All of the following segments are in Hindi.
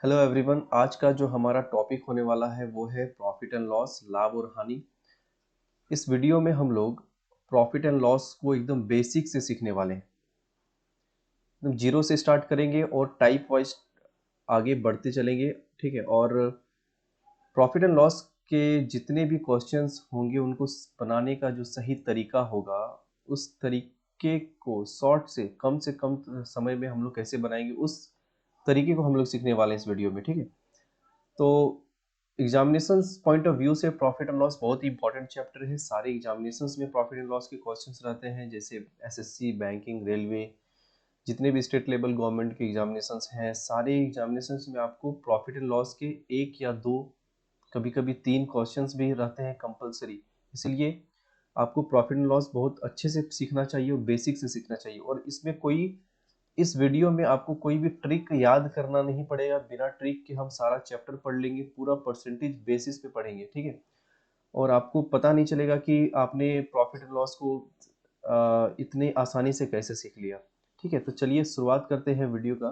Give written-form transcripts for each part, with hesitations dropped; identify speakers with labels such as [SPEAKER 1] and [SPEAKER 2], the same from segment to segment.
[SPEAKER 1] हेलो एवरीवन, आज का जो हमारा टॉपिक होने वाला है वो है प्रॉफिट एंड लॉस, लाभ और हानि। इस वीडियो में हम लोग प्रॉफिट एंड लॉस को एकदम बेसिक से सीखने वाले हैं। एकदम जीरो से स्टार्ट करेंगे और टाइप वाइज आगे बढ़ते चलेंगे। ठीक है। और प्रॉफिट एंड लॉस के जितने भी क्वेश्चंस होंगे उनको बनाने का जो सही तरीका होगा, उस तरीके को शॉर्ट से कम समय में हम लोग कैसे बनाएंगे, उस तरीके को हम लोग सीखने वाले हैं इस वीडियो में। ठीक है। तो एग्जामिनेशंस पॉइंट ऑफ व्यू से प्रॉफिट एंड लॉस बहुत ही इंपॉर्टेंट चैप्टर है। सारे एग्जामिनेशंस में प्रॉफिट एंड लॉस के क्वेश्चंस रहते हैं, जैसे एसएससी, बैंकिंग, रेलवे, जितने भी स्टेट लेवल गवर्नमेंट के एग्जामिनेशंस हैं, सारे एग्जामिनेशंस में आपको प्रॉफिट एंड लॉस के एक या दो, कभी कभी तीन क्वेश्चंस भी रहते हैं कंपलसरी। इसलिए आपको प्रॉफिट एंड लॉस बहुत अच्छे से सीखना चाहिए और बेसिक से सीखना चाहिए। और इसमें कोई, इस वीडियो में आपको कोई भी ट्रिक याद करना नहीं पड़ेगा। बिना ट्रिक के हम सारा चैप्टर पढ़ लेंगे, पूरा परसेंटेज बेसिस पे पढ़ेंगे। ठीक है। और आपको पता नहीं चलेगा कि आपने प्रॉफिट एंड लॉस को इतने आसानी से कैसे सीख लिया। ठीक है। तो चलिए शुरुआत करते हैं वीडियो का,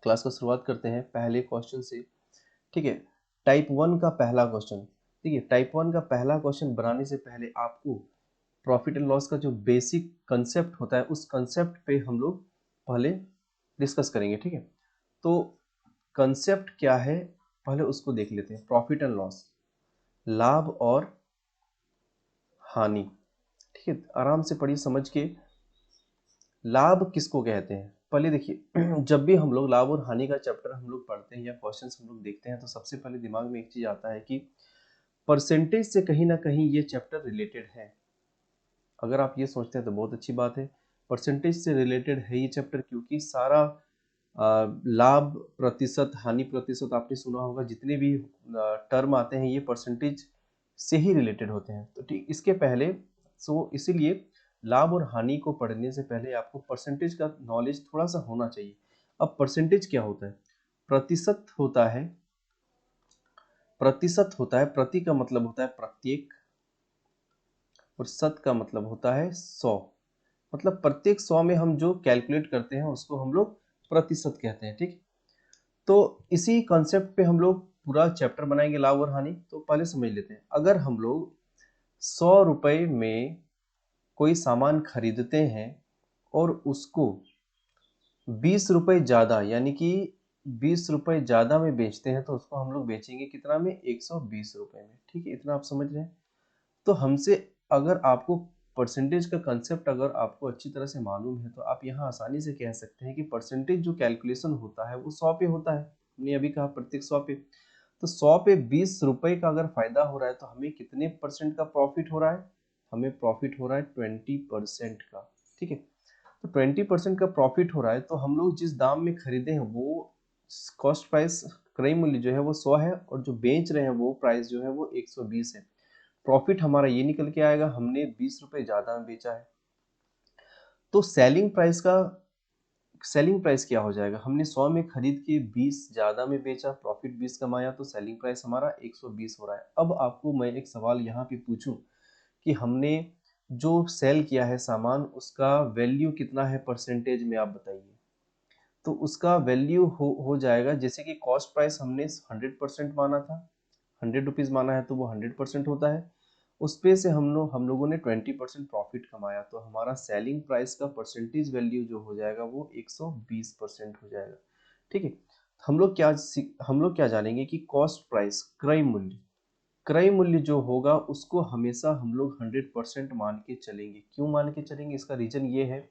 [SPEAKER 1] क्लास का शुरुआत करते हैं पहले क्वेश्चन से। ठीक है। टाइप वन का पहला क्वेश्चन। ठीक है। टाइप वन का पहला क्वेश्चन बनाने से पहले आपको प्रॉफिट एंड लॉस का जो बेसिक कंसेप्ट होता है, उस कंसेप्ट पे हम लोग पहले डिस्कस करेंगे। ठीक है। तो कंसेप्ट क्या है, पहले उसको देख लेते हैं। प्रॉफिट एंड लॉस, लाभ और हानि। ठीक है। आराम से पढ़िए समझ के। लाभ किसको कहते हैं पहले देखिए। जब भी हम लोग लाभ और हानि का चैप्टर हम लोग पढ़ते हैं या क्वेश्चंस हम लोग देखते हैं, तो सबसे पहले दिमाग में एक चीज आता है कि परसेंटेज से कहीं ना कहीं ये चैप्टर रिलेटेड है। अगर आप ये सोचते हैं तो बहुत अच्छी बात है। परसेंटेज से रिलेटेड है ये चैप्टर, क्योंकि सारा लाभ प्रतिशत, हानि प्रतिशत आपने सुना होगा, जितने भी टर्म आते हैं ये परसेंटेज से ही रिलेटेड होते हैं। तो ठीक इसके पहले, सो इसीलिए लाभ और हानि को पढ़ने से पहले आपको परसेंटेज का नॉलेज थोड़ा सा होना चाहिए। अब परसेंटेज क्या होता है? प्रतिशत होता है। प्रतिशत होता है, प्रति का मतलब होता है प्रत्येक, और शत का मतलब होता है 100। मतलब प्रत्येक 100 में हम जो कैलकुलेट करते हैं उसको हम लोग प्रतिशत कहते हैं। ठीक। तो इसी कॉन्सेप्ट पे हम लोग पूरा चैप्टर बनाएंगे, लाभ और हानि। तो पहले समझ लेते हैं, अगर हम लोग 100 रुपए में कोई सामान खरीदते हैं और उसको 20 रुपए ज्यादा, यानी कि 20 रुपए ज्यादा में बेचते हैं, तो उसको हम लोग बेचेंगे कितना में? 120 रुपए में। ठीक है। इतना आप समझ रहे हैं। तो हमसे, अगर आपको परसेंटेज का कंसेप्ट अगर आपको अच्छी तरह से मालूम है, तो आप यहाँ आसानी से कह सकते हैं कि परसेंटेज जो कैलकुलेशन होता है वो 100 पे होता है। हमने अभी कहा प्रत्येक 100 पे। तो 100 पे 20 रुपए का अगर फायदा हो रहा है, तो हमें कितने परसेंट का प्रॉफिट हो रहा है? हमें प्रॉफिट हो रहा है 20% का। ठीक है। तो 20% का प्रॉफिट हो रहा है, तो हम लोग जिस दाम में खरीदे हैं वो कॉस्ट प्राइस, क्रय मूल्य जो है वो 100 है, और जो बेच रहे हैं वो प्राइस जो है वो 120 है। प्रॉफिट हमारा ये निकल के आएगा, हमने 20 रुपए ज्यादा में बेचा है। तो सेलिंग प्राइस क्या हो जाएगा? हमने 100 में खरीद के 20 ज्यादा में बेचा, प्रॉफिट 20 कमाया, तो सेलिंग प्राइस हमारा 120 हो रहा है। अब आपको मैं एक सवाल यहाँ पे पूछूं कि हमने जो सेल किया है सामान, उसका वैल्यू कितना है परसेंटेज में, आप बताइए। तो उसका वैल्यू हो जाएगा, जैसे कि कॉस्ट प्राइस हमने 100% माना था, 100 रुपीज माना है, तो वो 100% होता है। उस पे से हम लोगों ने 20% प्रॉफिट कमाया, तो हमारा सेलिंग प्राइस का परसेंटेज वैल्यू जो हो जाएगा वो 120% हो जाएगा। ठीक है। हम लोग क्या जानेंगे कि कॉस्ट प्राइस, क्रय मूल्य, क्रय मूल्य जो होगा उसको हमेशा हम लोग 100% मान के चलेंगे। क्यों मान के चलेंगे? इसका रीजन ये है,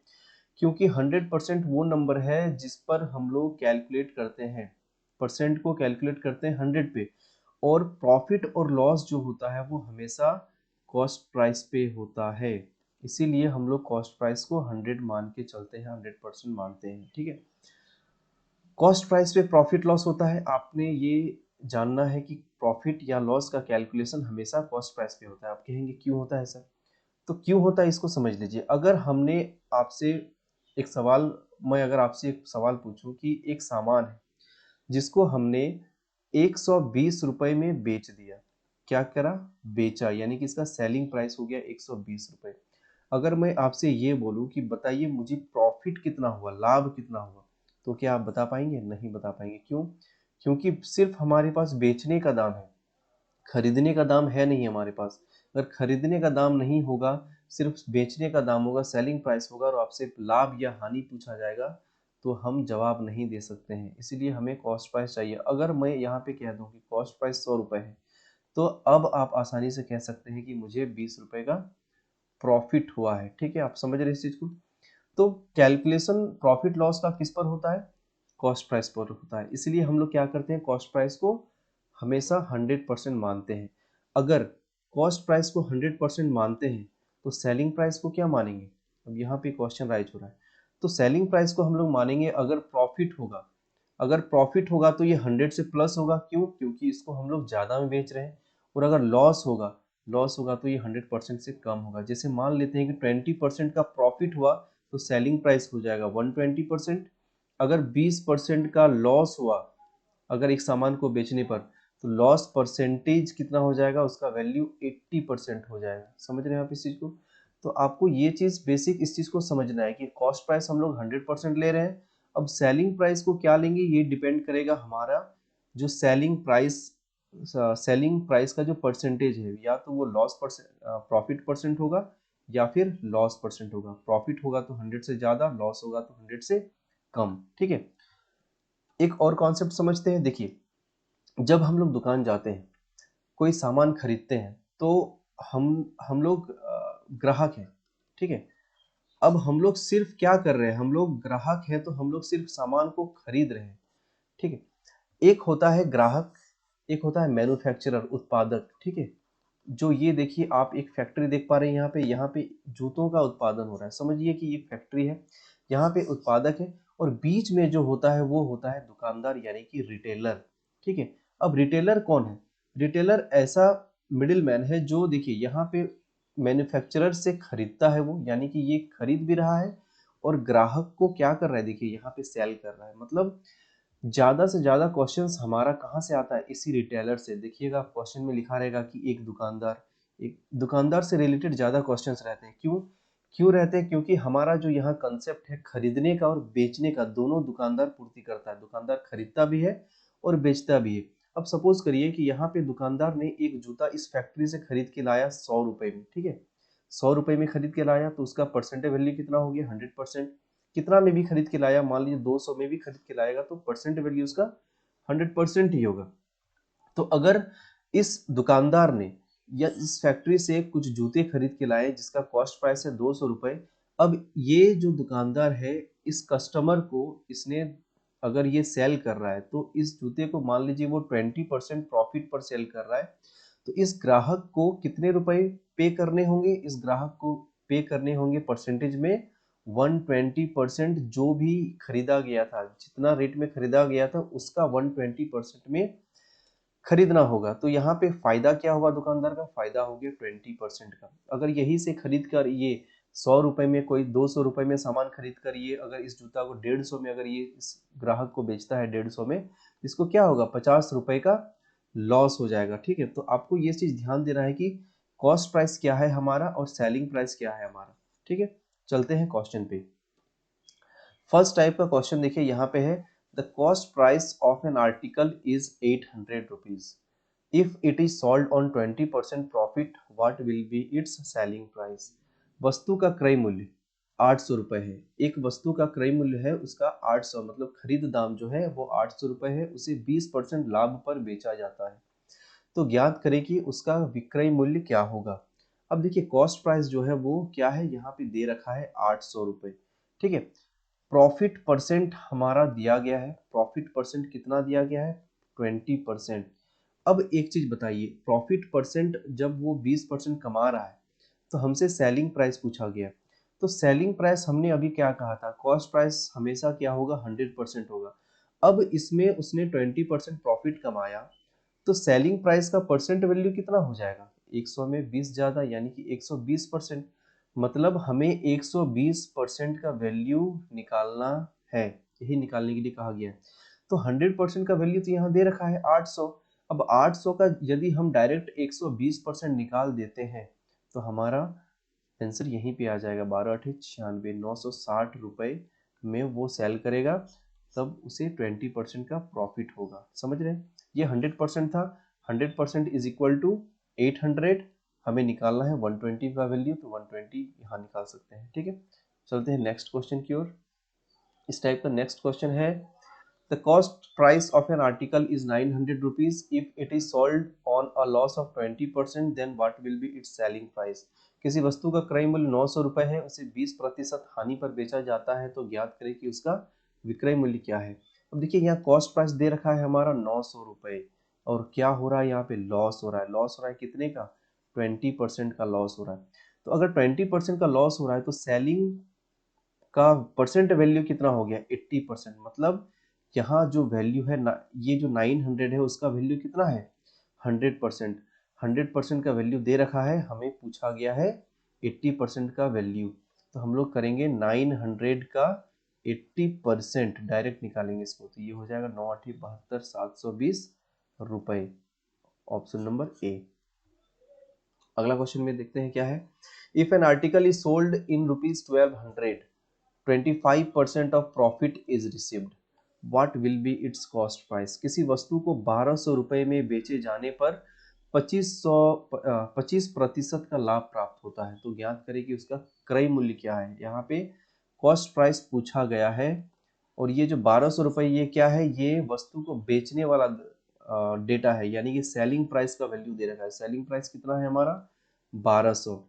[SPEAKER 1] क्योंकि 100% वो नंबर है जिस पर हम लोग कैलकुलेट करते हैं, परसेंट को कैलकुलेट करते हैं 100 पे। और प्रॉफिट और लॉस जो होता है वो हमेशा कॉस्ट प्राइस पे होता है। इसीलिए हम लोग कॉस्ट प्राइस को 100 मान के चलते हैं, 100% मानते हैं। ठीक है। कॉस्ट प्राइस पे प्रॉफिट लॉस होता है। आपने ये जानना है कि प्रॉफिट या लॉस का कैलकुलेशन हमेशा कॉस्ट प्राइस पे होता है। आप कहेंगे क्यों होता है सर? तो क्यों होता है इसको समझ लीजिए। अगर हमने आपसे एक सवाल, मैं अगर आपसे एक सवाल पूछूं कि एक सामान है जिसको हमने 120 रुपए में बेच दिया, क्या करा? बेचा, यानी कि इसका सेलिंग प्राइस हो गया 120 रुपए। अगर मैं आपसे ये बोलूं कि बताइए मुझे प्रॉफिट कितना हुआ, लाभ कितना हुआ, तो क्या आप बता पाएंगे? नहीं बता पाएंगे। क्यों? क्योंकि सिर्फ हमारे पास बेचने का दाम है, खरीदने का दाम है नहीं हमारे पास। अगर खरीदने का दाम नहीं होगा, सिर्फ बेचने का दाम होगा, सेलिंग प्राइस होगा, और आपसे लाभ या हानि पूछा जाएगा तो हम जवाब नहीं दे सकते हैं। इसीलिए हमें कॉस्ट प्राइस चाहिए। अगर मैं यहाँ पे कह दूं कि कॉस्ट प्राइस 100 रुपये है, तो अब आप आसानी से कह सकते हैं कि मुझे 20 रुपये का प्रॉफिट हुआ है। ठीक है, आप समझ रहे हैं इस चीज को। तो कैलकुलेशन प्रॉफिट लॉस का किस पर होता है? कॉस्ट प्राइस पर होता है। इसलिए हम लोग क्या करते हैं, कॉस्ट प्राइस को हमेशा 100% मानते हैं। अगर कॉस्ट प्राइस को 100% मानते हैं तो सेलिंग प्राइस को क्या मानेंगे? अब यहाँ पे क्वेश्चन राइज हो रहा है। तो सेलिंग प्राइस को हम लोग मानेंगे अगर प्रॉफिट होगा। अगर प्रॉफिट होगा तो ये 100 से प्लस होगा। क्यों? क्योंकि इसको हम लोग ज़्यादा में बेच रहे हैं। और अगर लॉस होगा तो ये 100% से कम होगा। जैसे मान लेते हैं कि 20% का प्रॉफिट हुआ तो सेलिंग प्राइस हो जाएगा 120%। अगर 20% का लॉस हुआ अगर एक सामान को बेचने पर, तो लॉस परसेंटेज कितना हो जाएगा? उसका वैल्यू 80% हो जाएगा। समझ रहे हैं आप इस चीज को? तो आपको ये चीज बेसिक इस चीज को समझना है कि कॉस्ट प्राइस हम लोग 100% ले रहे हैं। अब सेलिंग प्राइस को क्या लेंगे, ये डिपेंड करेगा हमारा जो सेलिंग प्राइस का जो परसेंटेज है, या तो वो प्रॉफिट परसेंट होगा या फिर लॉस परसेंट होगा। प्रॉफिट होगा तो 100 से ज्यादा, लॉस होगा तो 100 से कम। ठीक है, एक और कॉन्सेप्ट समझते हैं। देखिए, जब हम लोग दुकान जाते हैं, कोई सामान खरीदते हैं, तो हम लोग ग्राहक हैं। ठीक है, अब हम लोग सिर्फ क्या कर रहे हैं, हम लोग ग्राहक हैं तो हम लोग सिर्फ सामान को खरीद रहे हैं। ठीक है, एक होता है ग्राहक, एक होता है मैन्युफैक्चरर, उत्पादक। ठीक है, जो ये देखिए आप एक फैक्ट्री देख पा रहे हैं, यहाँ पे जूतों का उत्पादन हो रहा है। समझिए कि ये फैक्ट्री है, यहाँ पे उत्पादक है, और बीच में जो होता है वो होता है दुकानदार, यानी कि रिटेलर। ठीक है, अब रिटेलर कौन है? रिटेलर ऐसा मिडिल मैन है जो, देखिए यहाँ पे मैन्युफैक्चरर से खरीदता है वो, यानी कि ये खरीद भी रहा है और ग्राहक को क्या कर रहा है, देखिए यहाँ पे सेल कर रहा है। मतलब ज्यादा से ज्यादा क्वेश्चंस हमारा कहाँ से आता है? इसी रिटेलर से। देखिएगा क्वेश्चन में लिखा रहेगा कि एक दुकानदार से रिलेटेड ज्यादा क्वेश्चंस रहते हैं। क्यों क्यों रहते हैं? क्योंकि हमारा जो यहाँ कंसेप्ट है खरीदने का और बेचने का, दोनों दुकानदार पूर्ति करता है। दुकानदार खरीदता भी है और बेचता भी है। अब सपोज करिए कि यहाँ पे दुकानदार ने एक जूता इस फैक्ट्री से खरीद के लाया 100 रुपए में। ठीक है, 100 रुपए में खरीद के लाया तो उसका परसेंटेज वैल्यू कितना हो गया? 100%। कितना में भी खरीद के लाया, मान लीजिए 200 में भी खरीद के लाएगा तो परसेंट वैल्यू उसका 100% ही होगा। तो अगर इस दुकानदार ने या इस फैक्ट्री से कुछ जूते खरीद के लाए जिसका कॉस्ट प्राइस है 200 रुपए, अब ये जो दुकानदार है इस कस्टमर को इसने अगर ये सेल कर रहा है तो इस जूते को मान लीजिए वो 20% प्रॉफिट पर सेल कर रहा है, तो इस ग्राहक को कितने रुपए पे करने होंगे? इस ग्राहक को पे करने होंगे परसेंटेज में 120%। जो भी खरीदा गया था, जितना रेट में खरीदा गया था उसका 120% में खरीदना होगा। तो यहाँ पे फायदा क्या हुआ? दुकानदार का फायदा हो गया 20% का। अगर यही से खरीद कर ये 100 रुपए में, कोई 200 रुपए में सामान खरीद कर ये अगर इस जूता को 150 में अगर ये इस ग्राहक को बेचता है 150 में, इसको क्या होगा? 50 रुपए का लॉस हो जाएगा। ठीक है, तो आपको ये चीज ध्यान देना है कि कॉस्ट प्राइस क्या है हमारा और सेलिंग प्राइस क्या है हमारा। ठीक है, चलते हैं क्वेश्चन पे। फर्स्ट टाइप का क्वेश्चन देखिए यहाँ पे है, the cost price of an article is 800 rupees. If it is sold on 20% profit, what will be its selling price? वस्तु का क्रय मूल्य 800 रुपए है। एक वस्तु का क्रय मूल्य है उसका 800, मतलब खरीद दाम जो है वो 800 रुपए है, उसे 20% लाभ पर बेचा जाता है। तो ज्ञात करें कि उसका विक्रय मूल्य क्या होगा। अब देखिए कॉस्ट प्राइस जो है वो क्या है, यहाँ पे दे रखा है 800 रुपए। ठीक है, प्रॉफिट परसेंट हमारा दिया गया है। प्रॉफिट परसेंट कितना दिया गया है? 20%। अब एक चीज बताइए, प्रॉफिट परसेंट जब वो 20% कमा रहा है तो हमसे सेलिंग प्राइस पूछा गया। तो सेलिंग प्राइस हमने अभी क्या कहा था? कॉस्ट प्राइस हमेशा क्या होगा? 100% होगा। अब इसमें उसने 20% प्रॉफिट कमाया, तो सेलिंग प्राइस का परसेंट वैल्यू कितना हो जाएगा? 100 में 20 ज्यादा, यानी कि 120%। मतलब हमें 120% का वैल्यू निकालना है, यही निकालने के लिए कहा गया है। तो 100% का वैल्यू तो यहाँ दे रखा है 800। अब 800 का यदि हम डायरेक्ट 120% निकाल देते हैं तो हमारा आंसर यहीं पे आ जाएगा, 12 8 96, 960 रुपए में वो सेल करेगा। तब उसे 20% का प्रॉफिट होगा। समझ रहे हैं? ये 100% था, 100% इज इक्वल टू 800, हमें निकालना है 120 का वैल्यू, तो 120 यहाँ निकाल सकते हैं। ठीक है, चलते हैं नेक्स्ट क्वेश्चन की ओर। इस टाइप का नेक्स्ट क्वेश्चन है, the cost price of an article is 900 rupees, if it is sold on a loss of 20%, then what will be its selling price. किसी वस्तु का क्रय मूल्य 900 रुपए है, उसे 20% हानि पर बेचा जाता है, तो ज्ञात करें कि उसका विक्रय मूल्य क्या है। अब देखिए यहाँ कॉस्ट प्राइस दे रखा है हमारा 900 रुपए, और क्या हो रहा है यहाँ पे, लॉस हो रहा है। लॉस हो रहा है कितने का, 20% का लॉस हो रहा है। तो अगर 20% का लॉस हो रहा है तो सेलिंग का परसेंट वैल्यू कितना हो गया, 80%। मतलब यहाँ जो वैल्यू है ना, ये जो 900 है उसका वैल्यू कितना है, 100%। 100% का वैल्यू दे रखा है, हमें पूछा गया है 80% का वैल्यू। तो हम लोग करेंगे 900 का 80% डायरेक्ट निकालेंगे इसको, तो ये हो जाएगा 9×8=7220 रुपए। Option number A. अगला क्वेश्चन में देखते हैं क्या है, if an article is sold in ₹1200, 25% of profit is received, what will be it's cost price. किसी वस्तु को 1200 रुपए में बेचे जाने पर 25% का लाभ प्राप्त होता है, तो ज्ञात करें कि उसका क्रय मूल्य क्या है। यहाँ पे कॉस्ट प्राइस पूछा गया है, और ये जो 1200 रुपए ये क्या है, ये वस्तु को बेचने वाला डेटा है, यानी कि सेलिंग प्राइस का वैल्यू दे रखा है। सेलिंग प्राइस कितना है हमारा, 1200।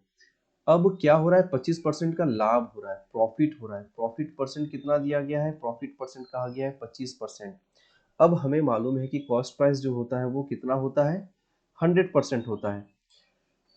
[SPEAKER 1] अब क्या हो रहा है, 25% का लाभ हो रहा है, प्रॉफिट हो रहा है। प्रॉफिट परसेंट कितना दिया गया है, प्रॉफिट परसेंट कहा गया है 25%। अब हमें मालूम है कि कॉस्ट प्राइस जो होता है वो कितना होता है, 100% होता है।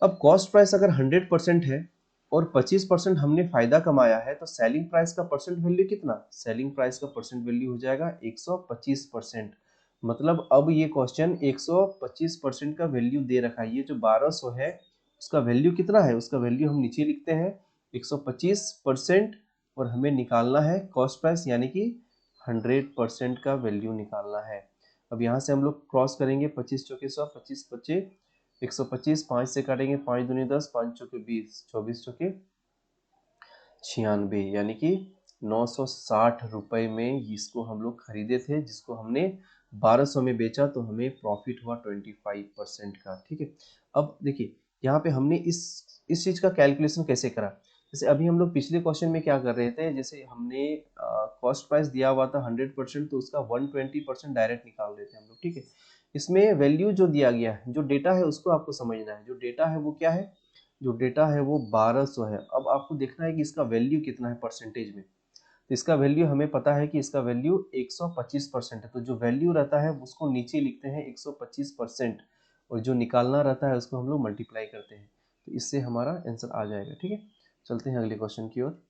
[SPEAKER 1] अब कॉस्ट प्राइस अगर 100% है और 25% हमने फायदा कमाया है, तो सेलिंग प्राइस का परसेंट वैल्यू कितना, सेलिंग प्राइस का परसेंट वैल्यू हो जाएगा 125%। मतलब अब ये क्वेश्चन 125% का वैल्यू दे रखा है। ये जो 1200 है उसका वैल्यू कितना है, उसका वैल्यू हम नीचे लिखते हैं 125%, और हमें निकालना है कॉस्ट प्राइस यानी कि 100% का वैल्यू निकालना है। अब यहाँ से हम लोग क्रॉस करेंगे, 25 चौके 100, 25 बचे 125, 5 से काटेंगे, 5 दूनी 10, 5 चौके 20, 24 चौके 96, यानी कि 960 रुपए में इसको हम लोग खरीदे थे, जिसको हमने 1200 में बेचा, तो हमें प्रॉफिट हुआ 25% का। ठीक है, अब देखिए यहाँ पे हमने इस चीज का कैलकुलेशन कैसे करा। जैसे अभी हम लोग पिछले क्वेश्चन में क्या कर रहे थे, जैसे हमने कॉस्ट प्राइस दिया हुआ था 100%, तो उसका 120% डायरेक्ट निकाल रहे थे हम लोग। ठीक है, इसमें वैल्यू जो दिया गया है, जो डेटा है उसको आपको समझना है। जो डेटा है वो क्या है, जो डेटा है वो 1200 है। अब आपको देखना है कि इसका वैल्यू कितना है परसेंटेज में। तो इसका वैल्यू हमें पता है कि इसका वैल्यू 125% है, तो जो वैल्यू रहता है उसको नीचे लिखते हैं 125%, और जो निकालना रहता है उसको हम लोग मल्टीप्लाई करते हैं, तो इससे हमारा आंसर आ जाएगा। ठीक है, चलते हैं अगले क्वेश्चन की ओर।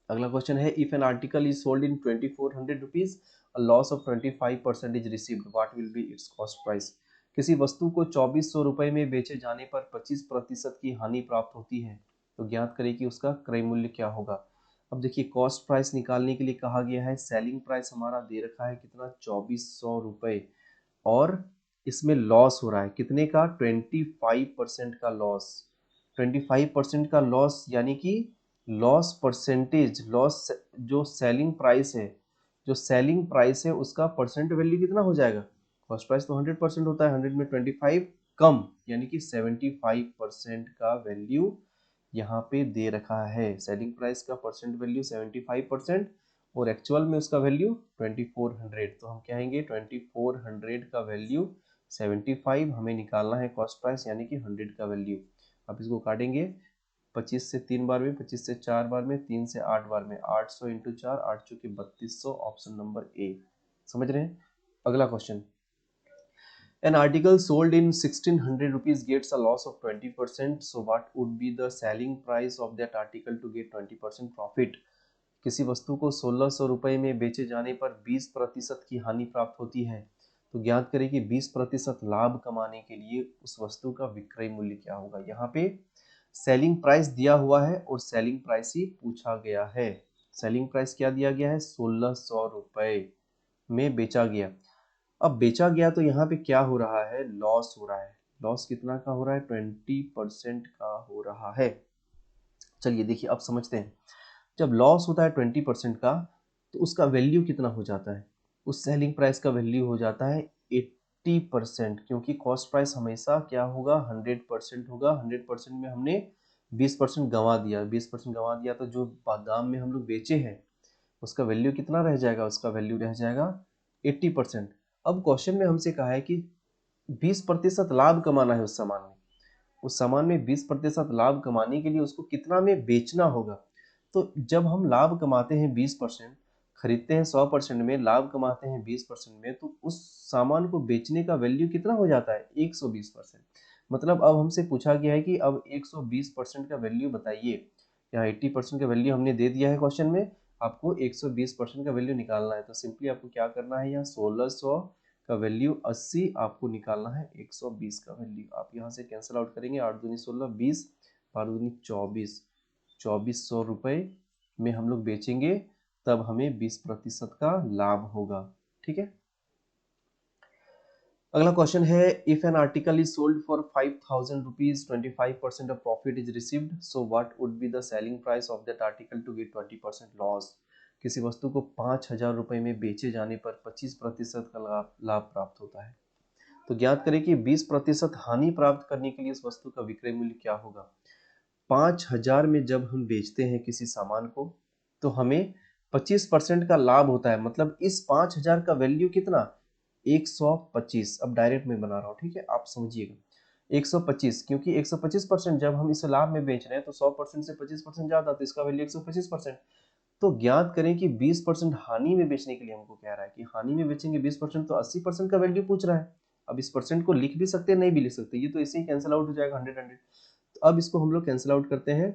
[SPEAKER 1] अगला क्वेश्चन है, if an article is sold in 2400 rupees, a loss of 25% is received, what will be it's cost price. किसी वस्तु को 2400 रुपए में बेचे जाने पर 25% की हानि प्राप्त होती है, तो ज्ञात करें कि उसका क्रय मूल्य क्या होगा। अब देखिए कॉस्ट प्राइस निकालने के लिए कहा गया है, सेलिंग प्राइस हमारा दे रखा है कितना, 2400 रुपए, और इसमें लॉस हो रहा है कितने का, 25% का लॉस। 25% का लॉस यानी कि लॉस परसेंटेज, लॉस जो सेलिंग प्राइस है, जो सेलिंग प्राइस है उसका परसेंट वैल्यू कितना हो जाएगा। कॉस्ट प्राइस तो 100% होता है, 100 में 25 कम, यानी कि 75% का वैल्यू यहाँ पे दे रखा है। सेलिंग प्राइस का परसेंट वैल्यू 75%, और एक्चुअल में उसका वैल्यू 2400, तो हम कहेंगे 2400 का वैल्यू 75, हमें निकालना है कॉस्ट प्राइस यानी कि 100 का वैल्यू। अब इसको काटेंगे, 25 से 3 बार में, 25 से 4 बार में, 3 से 8 बार में, 800 इंटू 4, 8 चौके 3200, ऑप्शन नंबर ए। समझ रहे हैं? अगला question, an article sold in 1600 rupees gets a loss of 20%, so what would be the selling price of that article to get 20% profit। किसी वस्तु को 1600 रुपए में बेचे जाने पर 20% की हानि प्राप्त होती है, तो ज्ञात करें कि 20% लाभ कमाने के लिए उस वस्तु का विक्रय मूल्य क्या होगा। यहाँ पे सेलिंग प्राइस दिया हुआ है और सेलिंग प्राइस ही पूछा गया है। सेलिंग प्राइस क्या दिया गया है, 1600 रुपए में बेचा गया। अब बेचा गया तो यहाँ पे क्या हो रहा है, लॉस हो रहा है। लॉस कितना का हो रहा है, 20% का हो रहा है। चलिए देखिए अब समझते हैं, जब लॉस होता है 20% का, तो उसका वैल्यू कितना हो जाता है, उस सेलिंग प्राइस का वैल्यू हो जाता है 80%, क्योंकि कॉस्ट प्राइस हमेशा क्या होगा, 100% होगा। 100% में हमने 20% गंवा दिया, 20% गंवा दिया, तो जो दाम में हम लोग बेचे हैं उसका वैल्यू कितना रह जाएगा, उसका वैल्यू रह जाएगा 80%। अब क्वेश्चन में हमसे कहा है कि 20% लाभ कमाना है उस सामान में 20% लाभ कमाने के लिए उसको कितना में बेचना होगा। तो जब हम लाभ कमाते हैं 20%, खरीदते हैं 100% में, लाभ कमाते हैं 20% में, तो उस सामान को बेचने का वैल्यू कितना हो जाता है, 120%। मतलब अब हमसे पूछा गया है कि अब 120% का वैल्यू बताइए। यहाँ 80% का वैल्यू हमने दे दिया है क्वेश्चन में, आपको 120% का वैल्यू निकालना है। तो सिंपली आपको क्या करना है, यहाँ 1600 का वैल्यू 80 आपको निकालना है, 120 का वैल्यू आप यहाँ से कैंसिल आउट करेंगे। 8 दूनी 16, 20, 12 दूनी 24, 2400 रुपये में हम लोग बेचेंगे, तब हमें 20% का लाभ होगा। ठीक है, अगला क्वेश्चन है, if an article is sold for 5000 rupees, 25% of profit is received, so what would be the selling price of that article to get 20% loss. किसी वस्तु को 5000 रुपये में बेचे जाने पर 25% का लाभ प्राप्त होता है। तो ज्ञात करें कि 20% हानि प्राप्त करने के लिए इस वस्तु का विक्रय मूल्य क्या होगा। 5000 में जब हम बेचते हैं किसी सामान को, तो हमें 25% का लाभ होता है। मतलब इस 5000 का वैल्यू कितना, 125। अब डायरेक्ट में बना रहा हूँ, ठीक है, आप समझिएगा 125, क्योंकि 125% जब हम इसे लाभ में बेच रहे हैं तो 100% से 25% ज्यादा, तो इसका वैल्यू 125%। तो ज्ञात करें कि 20% हानि में बेचने के लिए हमको कह रहा है कि हानि में बेचेंगे 20%, तो 80% का वैल्यू पूछ रहा है। अब इस परसेंट को लिख भी सकते हैं, नहीं भी लिख सकते, ये तो ऐसे ही कैंसिल आउट हो जाएगा 100। तो अब इसको हम लोग कैंसिल आउट करते हैं।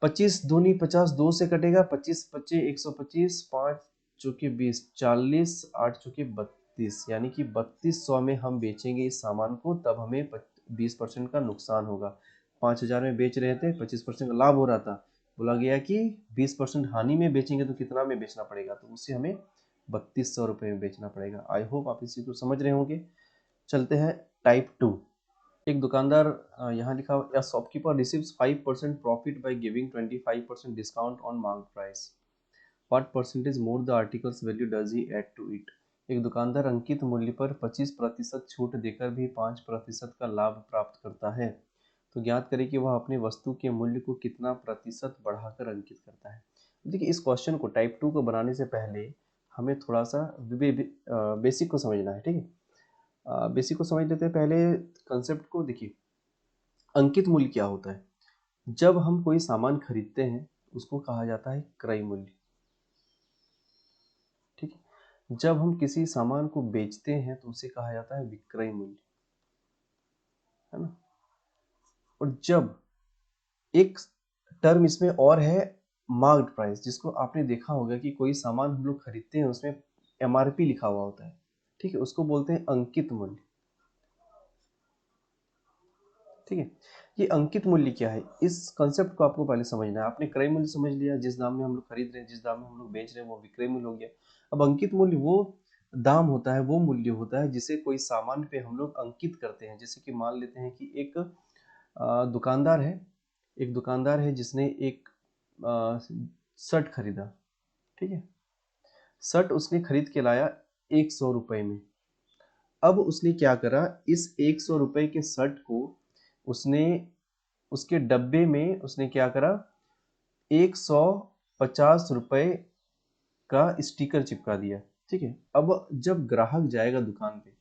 [SPEAKER 1] 25 दूनी 50, 2 से कटेगा, 25 25 125, 5 चौके 20, 40, 8 चौके 32, यानी कि 3200 में हम बेचेंगे इस सामान को, तब हमें 20% का नुकसान होगा। 5000 में बेच रहे थे, 25% का लाभ हो रहा था, बोला गया कि 20% हानि में बेचेंगे तो कितना में बेचना पड़ेगा, तो उससे हमें 3200 रुपये में बेचना पड़ेगा। आई होप आप इसी को समझ रहे होंगे। चलते हैं टाइप 2। एक दुकानदार, यहाँ लिखा हुआ, shopkeeper receives 5% profit by giving 25% discount on market price, what percentage more the articles value does he add to it. एक दुकानदार अंकित मूल्य पर 25% छूट देकर भी 5% का लाभ प्राप्त करता है। तो ज्ञात करें कि वह अपने वस्तु के मूल्य को कितना प्रतिशत बढ़ाकर अंकित करता है। देखिए, इस क्वेश्चन को टाइप 2 को बनाने से पहले हमें थोड़ा सा बेसिक को समझना है। ठीक है, बेसिक को समझ लेते हैं पहले। कंसेप्ट को देखिए, अंकित मूल्य क्या होता है। जब हम कोई सामान खरीदते हैं उसको कहा जाता है क्रय मूल्य। ठीक है, जब हम किसी सामान को बेचते हैं तो उसे कहा जाता है विक्रय मूल्य, है ना। और जब एक टर्म इसमें और है, मार्केट प्राइस, जिसको आपने देखा होगा कि कोई सामान हम लोग खरीदते हैं उसमें एमआरपी लिखा हुआ होता है, ठीक है, उसको बोलते हैं अंकित मूल्य। ठीक है, ये अंकित मूल्य क्या है, इस कंसेप्ट को आपको पहले समझना है। आपने क्रय मूल्य समझ लिया, जिस दाम में हम लोग खरीद रहे हैं, जिस दाम में हम लोग बेच रहे हैं, वो विक्रय मूल्य हो गया। अब अंकित मूल्य वो दाम होता है, वो मूल्य होता है जिसे कोई सामान पे हम लोग अंकित करते हैं। जैसे कि मान लेते हैं कि एक दुकानदार है, एक दुकानदार है जिसने एक शर्ट खरीदा। ठीक है, शर्ट उसने खरीद के लाया 100 रुपए में। अब उसने क्या करा, इस 100 रुपए के शर्ट को उसने उसके डब्बे में उसने क्या करा, 150 रुपए का स्टिकर चिपका दिया। ठीक है, अब जब ग्राहक जाएगा दुकान पे,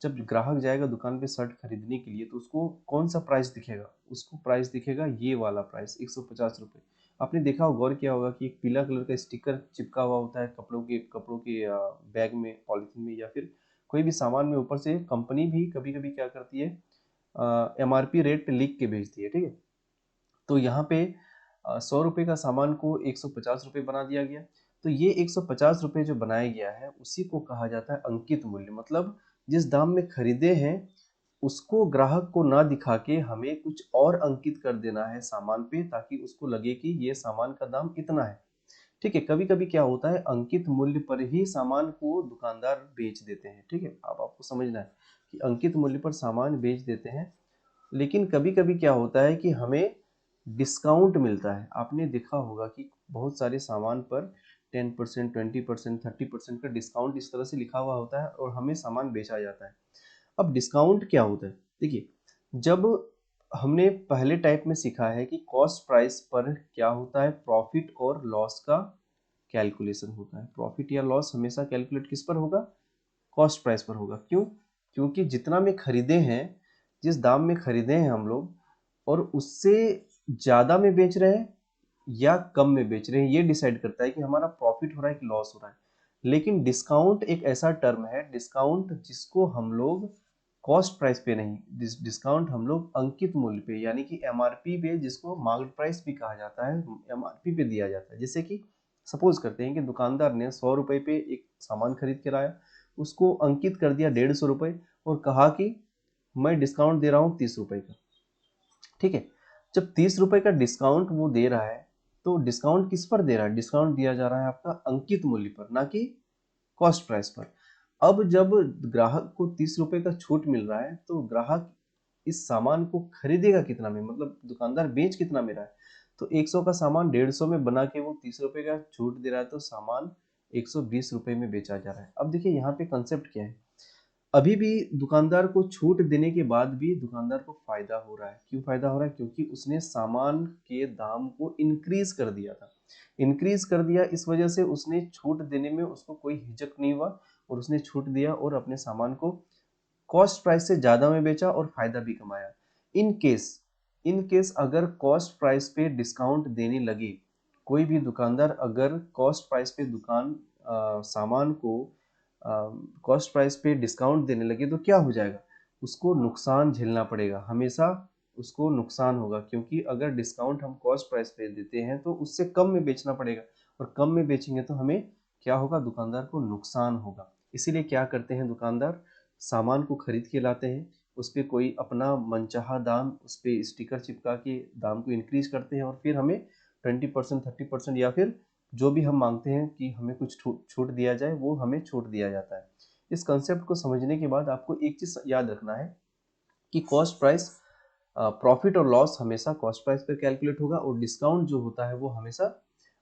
[SPEAKER 1] जब ग्राहक जाएगा दुकान पे शर्ट खरीदने के लिए, तो उसको कौन सा प्राइस दिखेगा, उसको प्राइस दिखेगा ये वाला प्राइस, 150 रुपये। आपने देखा होगा, गौर किया होगा कि एक पीला कलर का स्टिकर चिपका हुआ होता है कपड़ों के बैग में, पॉलिथीन में, या फिर कोई भी सामान में। ऊपर से कंपनी भी कभी कभी क्या करती है, एमआरपी रेट लिख के भेजती है। ठीक है, तो यहाँ पे 100 रुपये का सामान को 150 रुपये बना दिया गया। तो ये 150 रुपये जो बनाया गया है उसी को कहा जाता है अंकित मूल्य। मतलब जिस दाम में खरीदे हैं उसको ग्राहक को ना दिखा के हमें कुछ और अंकित कर देना है सामान पे, ताकि उसको लगे कि ये सामान का दाम इतना है। ठीक है, कभी कभी क्या होता है, अंकित मूल्य पर ही सामान को दुकानदार बेच देते हैं। ठीक है, अब आपको समझना है कि अंकित मूल्य पर सामान बेच देते हैं, लेकिन कभी कभी क्या होता है कि हमें डिस्काउंट मिलता है। आपने देखा होगा कि बहुत सारे सामान पर 10%, 20%, 30% का डिस्काउंट इस तरह से लिखा हुआ होता है और हमें सामान बेचा जाता है। अब डिस्काउंट क्या होता है? देखिए, जब हमने पहले टाइप में सीखा है कि कॉस्ट प्राइस पर क्या होता है, प्रॉफिट और लॉस का कैलकुलेशन होता है। प्रॉफिट या लॉस हमेशा कैलकुलेट किस पर होगा? कॉस्ट प्राइस पर होगा। क्यों? क्योंकि जितना में खरीदे हैं, जिस दाम में खरीदे हैं हम लोग, और उससे ज़्यादा में बेच रहे हैं या कम में बेच रहे हैं, ये डिसाइड करता है कि हमारा प्रॉफिट हो रहा है कि लॉस हो रहा है। लेकिन डिस्काउंट एक ऐसा टर्म है, डिस्काउंट जिसको हम लोग कॉस्ट प्राइस पे नहीं, डिस्काउंट हम लोग अंकित मूल्य पे यानी कि एमआरपी पे, जिसको मार्केट प्राइस भी कहा जाता है, एमआरपी पे दिया जाता है। जैसे कि सपोज करते हैं कि दुकानदार ने 100 रुपए पे एक सामान खरीद के लाया, उसको अंकित कर दिया 150 रुपए और कहा कि मैं डिस्काउंट दे रहा हूँ 30 रुपए का। ठीक है, जब 30 रुपए का डिस्काउंट वो दे रहा है, तो डिस्काउंट किस पर दे रहा है? डिस्काउंट दिया जा रहा है आपका अंकित मूल्य पर, ना कि कॉस्ट प्राइस पर। अब जब ग्राहक को 30 रुपए का छूट मिल रहा है, तो ग्राहक इस सामान को खरीदेगा कितना में, मतलब दुकानदार बेच कितना में रहा है? तो 100 का सामान 150 में बना के वो 30 रुपए का छूट दे रहा है, तो सामान 120 रुपए में बेचा जा रहा है। अब देखिए यहाँ पे कंसेप्ट क्या है, अभी भी दुकानदार को छूट देने के बाद भी दुकानदार को फायदा हो रहा है। क्यों फायदा हो रहा है? क्योंकि उसने सामान के दाम को इंक्रीज कर दिया था। इंक्रीज कर दिया, इस वजह से उसने छूट देने में उसको कोई हिचक नहीं हुआ और उसने छूट दिया और अपने सामान को कॉस्ट प्राइस से ज्यादा में बेचा और फायदा भी कमाया। इन केस अगर कॉस्ट प्राइस पे डिस्काउंट देने लगे, कोई भी दुकानदार अगर कॉस्ट प्राइस पे सामान को कॉस्ट प्राइस पे डिस्काउंट देने लगे, तो क्या हो जाएगा? उसको नुकसान झेलना पड़ेगा, हमेशा उसको नुकसान होगा। क्योंकि अगर डिस्काउंट हम कॉस्ट प्राइस पे देते हैं तो उससे कम में बेचना पड़ेगा, और कम में बेचेंगे तो हमें क्या होगा? दुकानदार को नुकसान होगा। इसीलिए क्या करते हैं दुकानदार? सामान को खरीद के लाते हैं, उस पर कोई अपना मनचाहा दाम, उस पर स्टिकर चिपका के दाम को इंक्रीज करते हैं और फिर हमें 20%, 30% या फिर जो भी हम मांगते हैं कि हमें कुछ छूट दिया जाए, वो हमें छूट दिया जाता है। इस कंसेप्ट को समझने के बाद आपको एक चीज याद रखना है कि कॉस्ट प्राइस, प्रॉफिट और लॉस हमेशा कॉस्ट प्राइस पर कैलकुलेट होगा, और डिस्काउंट जो होता है वो हमेशा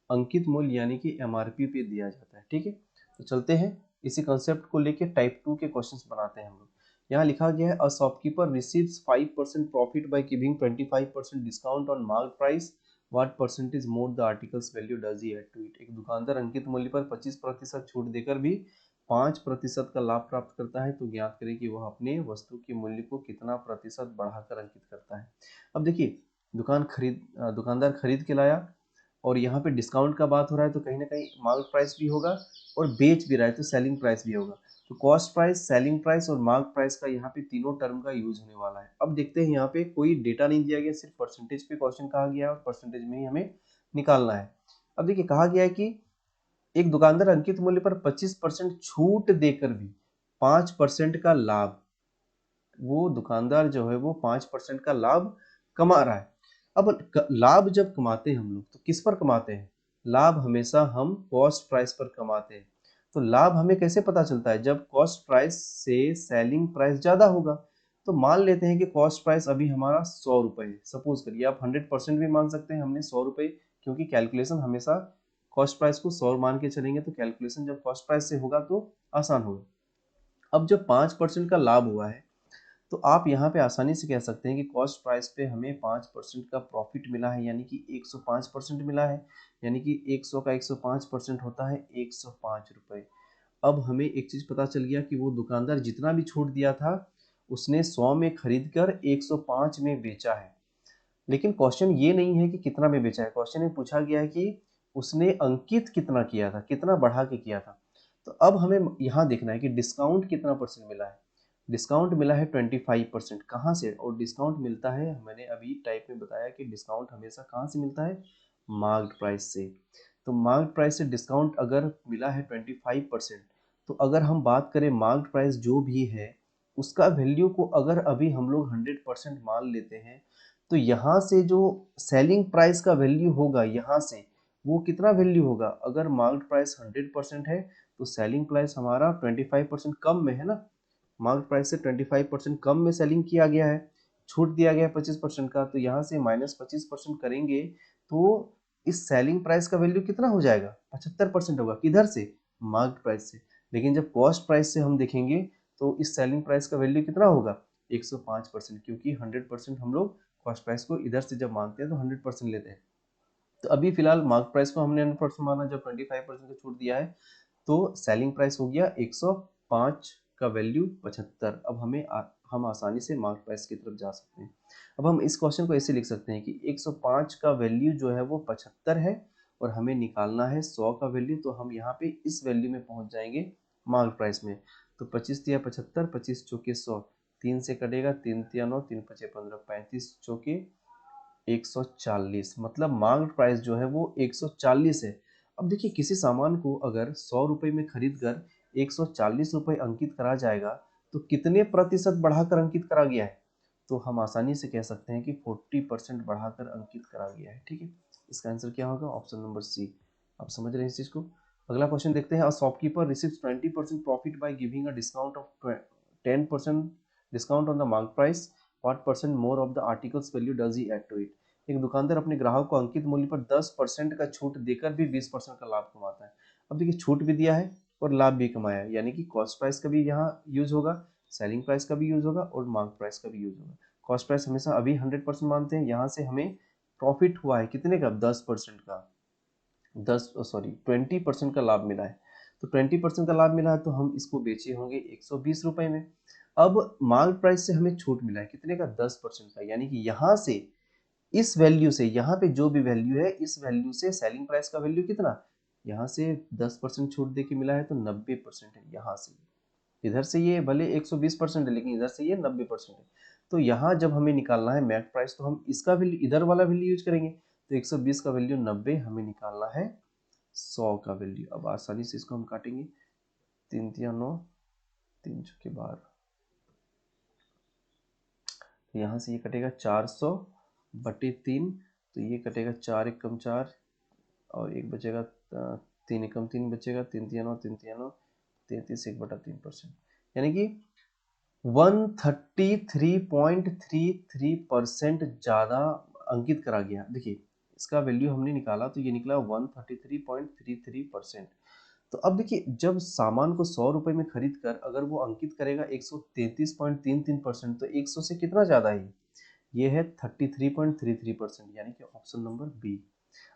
[SPEAKER 1] अंकित मूल्य यानी कि एमआरपी पे दिया जाता है। ठीक है, तो चलते हैं इसी कंसेप्ट को लेके टाइप 2 के क्वेश्चंस बनाते हैं हम लोग। यहाँ लिखा गया है, a shopkeeper receives 5% profit by giving 25% discount on market price, what percentage more the articles value does he add to it. एक दुकानदार अंकित मूल्य पर 25% छूट देकर भी 5% का लाभ प्राप्त करता है, तो ज्ञात करें कि वह अपने वस्तु के मूल्य को कितना प्रतिशत बढ़ाकर अंकित करता है। अब देखिए, दुकानदार खरीद के लाया और यहाँ पे डिस्काउंट का बात हो रहा है, तो कहीं ना कहीं मार्केट प्राइस भी होगा, और बेच भी रहा है तो सेलिंग प्राइस भी होगा। तो कॉस्ट प्राइस, सेलिंग प्राइस और मार्केट प्राइस का यहाँ पे तीनों टर्म का यूज होने वाला है। अब देखते हैं, यहाँ पे कोई डेटा नहीं दिया गया, सिर्फ परसेंटेज पे क्वेश्चन कहा गया है और परसेंटेज में ही हमें निकालना है। अब देखिए, कहा गया है कि एक दुकानदार अंकित मूल्य पर 25% छूट देकर भी 5% का लाभ, वो दुकानदार जो है वो 5% का लाभ कमा रहा है। अब लाभ जब कमाते हैं हम लोग, तो किस पर कमाते हैं? लाभ हमेशा हम कॉस्ट प्राइस पर कमाते हैं। तो लाभ हमें कैसे पता चलता है? जब कॉस्ट प्राइस से सेलिंग प्राइस ज्यादा होगा। तो मान लेते हैं कि कॉस्ट प्राइस अभी हमारा 100 रुपए है, सपोज करिए, आप 100% भी मान सकते हैं, हमने 100 रुपए, क्योंकि कैलकुलेशन हमेशा कॉस्ट प्राइस को 100 मान के चलेंगे, तो कैलकुलेशन जब कॉस्ट प्राइस से होगा तो आसान होगा। अब जब 5% का लाभ हुआ है, तो आप यहाँ पे आसानी से कह सकते हैं कि कॉस्ट प्राइस पे हमें 5% का प्रॉफिट मिला है, यानी कि 105% मिला है। यानी कि 100 का 105% होता है 105 रुपए। अब हमें एक चीज पता चल गया कि वो दुकानदार जितना भी छूट दिया था, उसने 100 में खरीद कर 105 में बेचा है। लेकिन क्वेश्चन ये नहीं है कि कितना में बेचा है, क्वेश्चन में पूछा गया है कि उसने अंकित कितना किया था, कितना बढ़ा के किया था। तो अब हमें यहाँ देखना है कि डिस्काउंट कितना परसेंट मिला है। डिस्काउंट मिला है 25%। कहाँ से? और डिस्काउंट मिलता है, मैंने अभी टाइप में बताया कि डिस्काउंट हमेशा कहाँ से मिलता है? मार्केट प्राइस से। तो मार्केट प्राइस से डिस्काउंट अगर मिला है 25%, तो अगर हम बात करें मार्केट प्राइस जो भी है, उसका वैल्यू को अगर अभी हम लोग 100% मान लेते हैं, तो यहाँ से जो सेलिंग प्राइस का वैल्यू होगा, यहाँ से वो कितना वैल्यू होगा? अगर मार्केट प्राइस 100% है, तो सेलिंग प्राइस हमारा 25% कम में है ना। मार्केट प्राइस से 25% कम में सेलिंग किया गया है, छूट दिया गया है 25% का, तो यहाँ से -25% करेंगे तो इस सेलिंग प्राइस का वैल्यू कितना हो जाएगा, 75% होगा। किधर से, मार्केट प्राइस से। लेकिन जब कॉस्ट प्राइस से हम देखेंगे तो इस सेलिंग प्राइस का वैल्यू कितना होगा, 105%, क्योंकि 100% हम लोग कॉस्ट प्राइस को इधर से जब मानते हैं तो 100% लेते हैं। तो अभी फिलहाल मार्केट प्राइस को हमने 100% माना, जब 25% का छूट दिया है तो सेलिंग प्राइस हो गया 105 का वैल्यू 75। अब हम आसानी से मार्केट प्राइस की तरफ जा सकते हैं। अब हम इस क्वेश्चन को ऐसे लिख सकते हैं कि 105 का वैल्यू जो है वो 75 है और हमें निकालना है 100 का वैल्यू। तो हम यहाँ पे इस वैल्यू में पहुंच जाएंगे मार्केट प्राइस में। तो 25 दिया 75, 25 चौके 100, 3 से कटेगा, 3 तिया 9, 3 पचे 15, 35 चौके 140, मतलब मार्केट प्राइस जो है वो 140 है। अब देखिए किसी सामान को अगर 100 रुपए में खरीद कर 140 रुपए अंकित करा जाएगा तो कितने प्रतिशत बढ़ाकर अंकित करा गया है, तो हम आसानी से कह सकते हैं कि 40% बढ़ाकर अंकित करा गया है। ठीक है, इसका आंसर क्या होगा, ऑप्शन नंबर सी। आप समझ रहे हैं इस चीज को। अगला क्वेश्चन देखते हैं। Shopkeeper receives 20% profit by giving a discount of 10% discount on the market price, what percent more of the articles value does he add to it. एक दुकानदार अपने ग्राहक को अंकित मूल्य पर 10% का छूट देकर भी 20% का लाभ कमाता है। अब देखिए छूट भी दिया है और लाभ भी कमाया है, यानी कि कॉस्ट प्राइस का भी यहाँ यूज होगा, सेलिंग प्राइस का भी यूज होगा और मार्केट प्राइस का भी यूज होगा। कॉस्ट प्राइस हमेशा अभी 100% मानते हैं, यहाँ से हमें प्रॉफिट हुआ है कितने का, 10% का, 20% का लाभ मिला है। तो 20% का लाभ मिला है तो हम इसको बेचे होंगे 120 रुपए में। अब मार्केट प्राइस से हमें छूट मिला है कितने का, 10% का, यानी कि यहाँ से इस वैल्यू से, यहाँ पे जो भी वैल्यू है इस वैल्यू से सेलिंग प्राइस का वैल्यू कितना, यहाँ से 10% छूट दे के मिला है तो 90% है। यहाँ से इधर से ये भले 120% है लेकिन इधर से ये 90% है। तो यहाँ जब हमें निकालना है मैक प्राइस तो हम इसका वैल्यू, इधर वाला वैल्यू यूज करेंगे। तो 120 का वैल्यू 90, हमें निकालना है 100 का वैल्यू। अब आसानी से इसको हम काटेंगे, 3 तिया 9, 3 चौके 12, तो यहाँ से ये कटेगा 400 बटे 3, तो ये कटेगा 4 एकम 4 और एक बचेगा 3 एकम 3 बचेगा, 3 तिया 9, 3 तिया 9, 33 1/3%, यानी कि 133.33% ज़्यादा अंकित करा गया। देखिए इसका वैल्यू हमने निकाला तो ये निकला 133.33%। तो अब देखिए जब सामान को 100 रुपए में खरीद कर अगर वो अंकित करेगा 133.33%, तो 100 से कितना ज़्यादा है, ये है 33.33%, यानी कि ऑप्शन नंबर बी।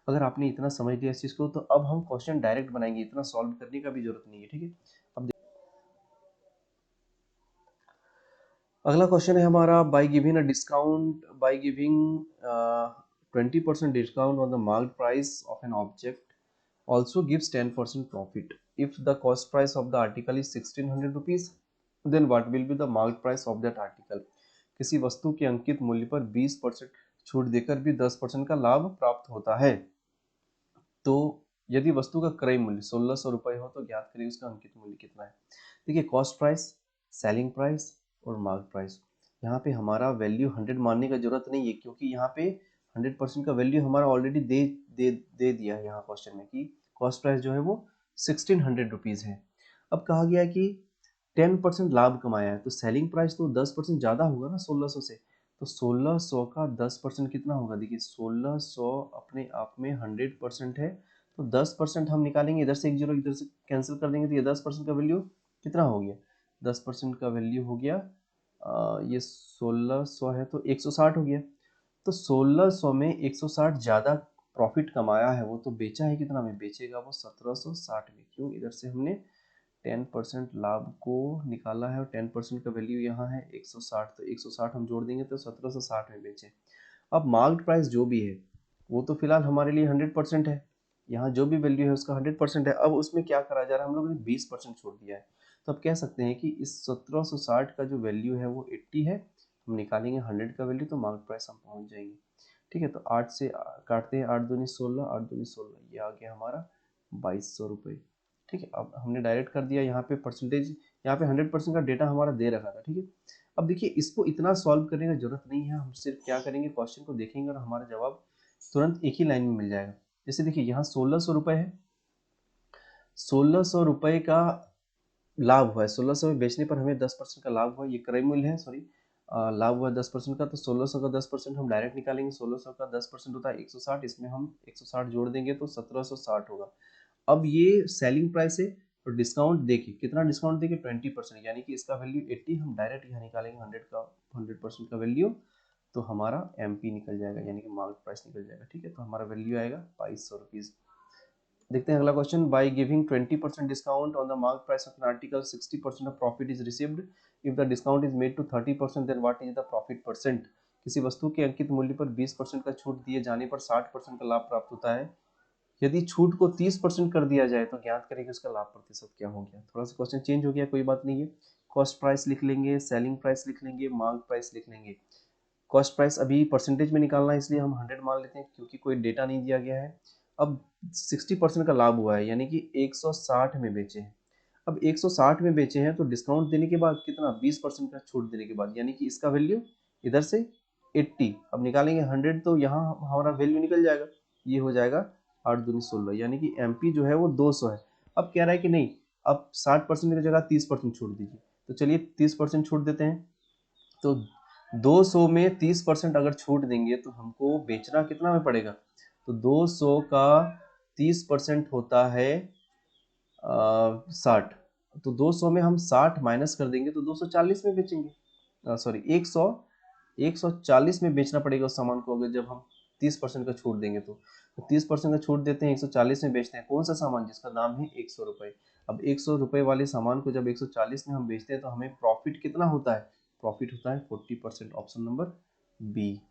[SPEAKER 1] अगर आपने इतना समझ लिया इस चीज़ को तो अब हम क्वेश्चन डायरेक्ट बनाएंगे, इतना सॉल्व करने का भी जरूरत नहीं है। ठीक है, अब अगला क्वेश्चन है हमारा, bye giving a discount, bye giving 20% discount on the market price of an object also gives 10% profit. If the cost price of the article is 1600 rupees, then what will be the market price of that article? किसी वस्तु के अंकित मूल्य पर 20% छूट देकर भी 10% का लाभ प्राप्त होता है। तो यदि वस्तु का क्रय मूल्य 1600 रुपए हो तो ज्ञात करिए उसका अंकित मूल्य कितना है। देखिए कॉस्ट प्राइस, सेलिंग प्राइस और मार्केट प्राइस, यहाँ पे हमारा वैल्यू 100 मानने का जरूरत नहीं है, क्योंकि यहाँ पे 100% का वैल्यू हमारा ऑलरेडी दे दिया है यहाँ क्वेश्चन में कि कॉस्ट प्राइस जो है वो 1600 रुपीज है। अब कहा गया है कि 10% लाभ कमाया है, तो सेलिंग प्राइस तो 10% ज्यादा होगा ना 1600 से। तो 1600 का 10% कितना होगा, देखिए 1600 अपने आप में 100% है, तो 10% हम निकालेंगे, इधर से एक जीरो इधर से कैंसिल कर देंगे, तो ये 10% का वैल्यू कितना हो गया, 10% का वैल्यू हो गया ये 1600 है तो 160 हो गया। तो 1600 में 160 ज्यादा प्रॉफिट कमाया है वो, तो बेचा है कितना में, बेचेगा वो 1760 में। क्यों, इधर से हमने 10% लाभ को निकाला है और 10% का वैल्यू यहाँ है 160, तो 160 हम जोड़ देंगे तो 1760 में बेचे। अब मार्केट प्राइस जो भी है वो तो फिलहाल हमारे लिए 100% है, यहाँ जो भी वैल्यू है उसका 100% है। अब उसमें क्या करा जा रहा है, हम लोगों ने 20% छोड़ दिया है। तो अब कह सकते हैं कि इस 1760 का जो वैल्यू है वो 80 है, हम निकालेंगे 100 का वैल्यू तो मार्केट प्राइस हम पहुंच जाएंगे। ठीक है, तो 8 से काटते हैं, 8 दूनी 16, 8 दूनी 16, ये आ गया हमारा 2200 रुपये। ठीक है, अब हमने डायरेक्ट कर दिया, यहाँ पे परसेंटेज, यहाँ पे 100% का डेटा हमारा दे रखा था। ठीक है, अब देखिए इसको इतना सॉल्व करने का जरूरत नहीं है, हम सिर्फ क्या करेंगे, क्वेश्चन को देखेंगे और हमारा जवाब तुरंत एक ही लाइन में मिल जाएगा। जैसे देखिए यहाँ 1600 रुपये है, 1600 रुपये का लाभ हुआ है, 1600 में बेचने पर हमें 10% का लाभ हुआ, ये क्रय मूल्य है, सॉरी लाभ हुआ 10% का, तो 1600 का 10% हम डायरेक्ट निकालेंगे। 1600 का 10% होता है 160, इसमें हम 160 जोड़ देंगे तो 1760 होगा। अब ये सेलिंग प्राइस है और डिस्काउंट देखिए कितना डिस्काउंट देखिए 20%, यानी कि इसका वैल्यू 80, हम डायरेक्ट यहाँ निकालेंगे 100% का वैल्यू, तो हमारा एमपी निकल जाएगा, यानी कि मार्केट प्राइस निकल जाएगा। ठीक है, तो हमारा वैल्यू आएगा 2200 रुपीज़। देखते हैं अगला question. By giving 20% discount on the mark price of an article 60% of profit is received. If the discount is made to 30% then what is the profit percent. किसी वस्तु के अंकित मूल्य पर 20% का छूट दिए जाने पर 60% का लाभ प्राप्त होता है। यदि छूट को 30% कर दिया जाए तो ज्ञात करें कि उसका लाभ प्रतिशत क्या हो गया। थोड़ा सा क्वेश्चन चेंज हो गया, कोई बात नहीं है। कॉस्ट प्राइस लिख लेंगे, सेलिंग प्राइस लिख लेंगे, मार्क प्राइस लिख लेंगे। कॉस्ट प्राइस अभी परसेंटेज में निकालना है, इसलिए हम 100 मान लेते हैं क्योंकि कोई डेटा नहीं दिया गया है। अब 60% का लाभ हुआ है, यानी कि 160 में बेचे हैं। अब 160 में बेचे हैं तो डिस्काउंट देने के बाद कितना, 20% का छूट देने के बाद, यानी कि इसका वैल्यू इधर से 80। अब निकालेंगे 100 तो यहाँ हमारा वैल्यू निकल जाएगा, ये हो जाएगा 8 दूनी 16, यानी कि एमपी जो है वो 200 है। अब कह रहा है कि नहीं, अब 60% की जगह 30% छूट दीजिए, तो चलिए 30% छूट देते हैं। तो 200 में 30% अगर छूट देंगे तो हमको बेचना कितना में पड़ेगा, तो 200 का 30% होता है 60। तो 200 में हम 60 माइनस कर देंगे तो 240 में बेचेंगे, सॉरी 140 में बेचना पड़ेगा उस सामान को, अगर जब हम 30% का छूट देंगे तो 30% का छूट देते हैं, 140 में बेचते हैं। कौन सा सामान, जिसका दाम है 100 रुपये। अब 100 रुपये वाले सामान को जब 140 में हम बेचते हैं तो हमें प्रॉफिट कितना होता है, प्रॉफिट होता है 40%, ऑप्शन नंबर बी।